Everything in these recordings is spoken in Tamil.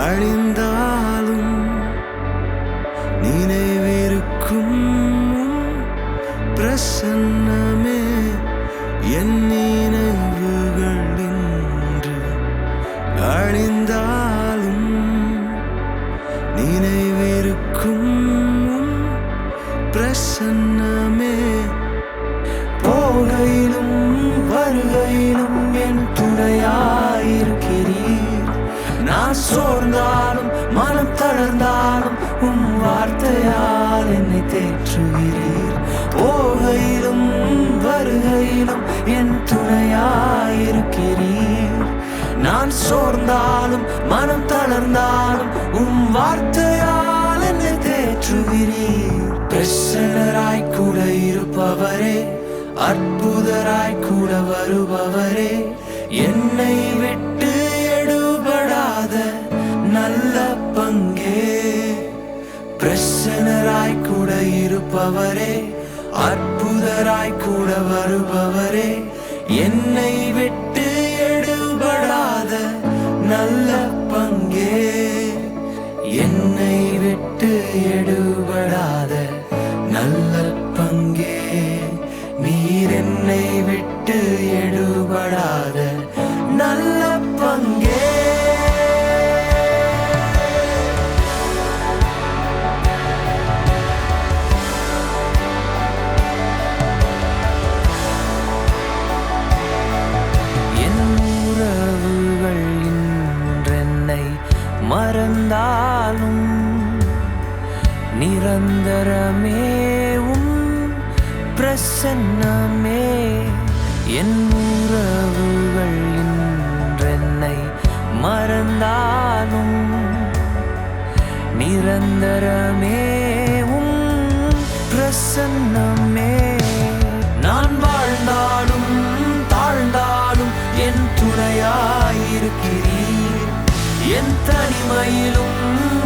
அழிந்தாலும் நினைவிருக்கும் பிரசன்னமே என் நினைவுகள் இன்று அழிந்தாலும் நினைவிருக்கும் பிரசன்னமே போகையிலும் வருகையிலும் என் துணையாயிருக்கிறீர். நான் சோர்ந்தாலும் மனம் தளர்ந்தாலும் வார்த்தையால் என்னை தேற்றுகிறீர். போகையிலும் வருகையிலும் என் துணையாயிருக்கிறீர். நான் சோர்ந்தாலும் மனம் தளர்ந்தாலும் வார்த்தையால் என்னை தேற்றுகிறீர். பிரசன்னராய் கூட இருப்பவரே, அற்புதராய் கூட வருபவரே, என்னை விட்டு எடுபடாத நல்ல பங்கே. பிரசன்னராய் கூட இருப்பவரே, அற்புதராய் கூட வருபவரே, என்னை விட்டு எடுபடாத நல்ல பங்கே. என்னை விட்டு எடுபடாத நல்ல பங்கே. நீர் என்னை விட்டு எடுபடாத நல்ல பங்கே. என் உறவுகள் இன்றென்னை மறந்தாலும் நிரந்தரமேவும் பிரசன்னமே. என் உறவுகள் இன்றென்னை மறந்தாலும் நிரந்தரமேவும் பிரசன்னமே. நான் வாழ்ந்தாலும் தாழ்ந்தாலும் என் துணையாயிருக்கிறீர். என் தனிமையிலும்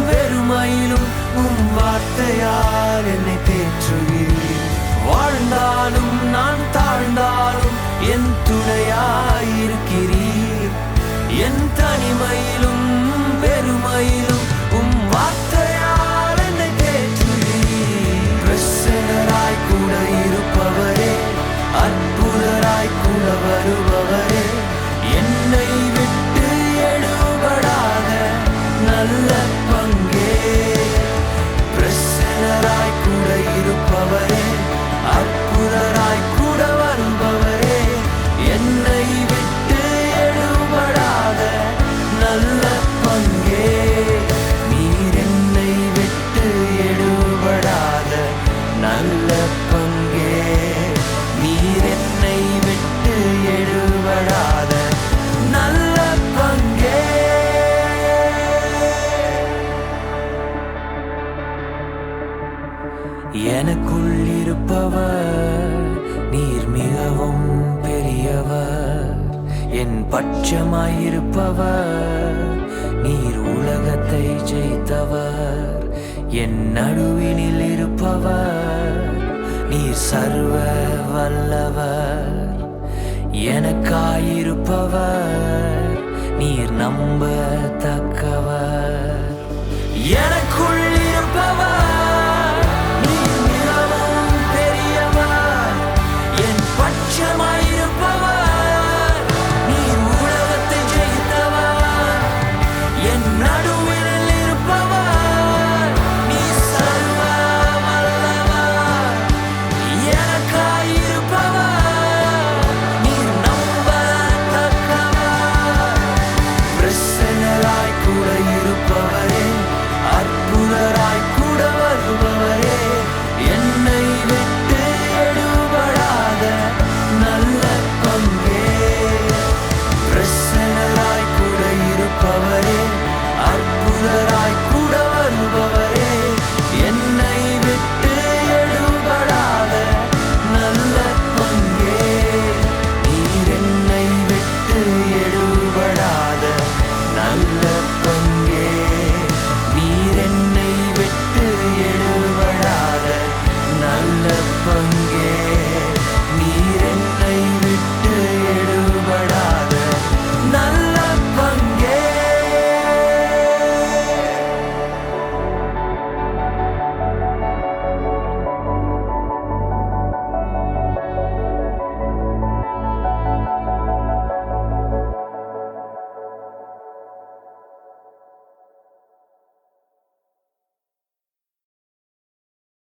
வெறுமையிலும் வார்த்தையால் என்னை தேற்றுகிறீர். வாழ்ந்தாலும் நான் தாழ்ந்தாலும் என் துணையாயிருக்கிறீர். என் தனிமையிலும் வெறுமையிலும் வார்த்தையால் என்னை தேற்றுகிறீர். பிரசன்னராய் கூட இருப்பவரே, அற்புதராய் கூட வருபவரே, என்னை விட்டு எடுபடாத நல்ல பங்கே. பிரசன்னராய் கூட இருப்பவரே, அற்புதராய் கூட வருபவரே, என்னை விட்டு எடுபடாத நல்ல பங்கே. நீர் என்னை விட்டு எடுபடாத நல்ல பங்கே. நீர் என்னை விட்டு எடுபடாத நல்ல பங்கே. எனக்குள் இருப்பவர் நீர் மிகவும் பெரியவர். என் பட்சமாயிருப்பவர் நீர் உலகத்தை ஜெயித்தவர். என் நடுவினில் இருப்பவர் நீர் சர்வ வல்லவர். எனக்காயிருப்பவர் நீர் நம்ப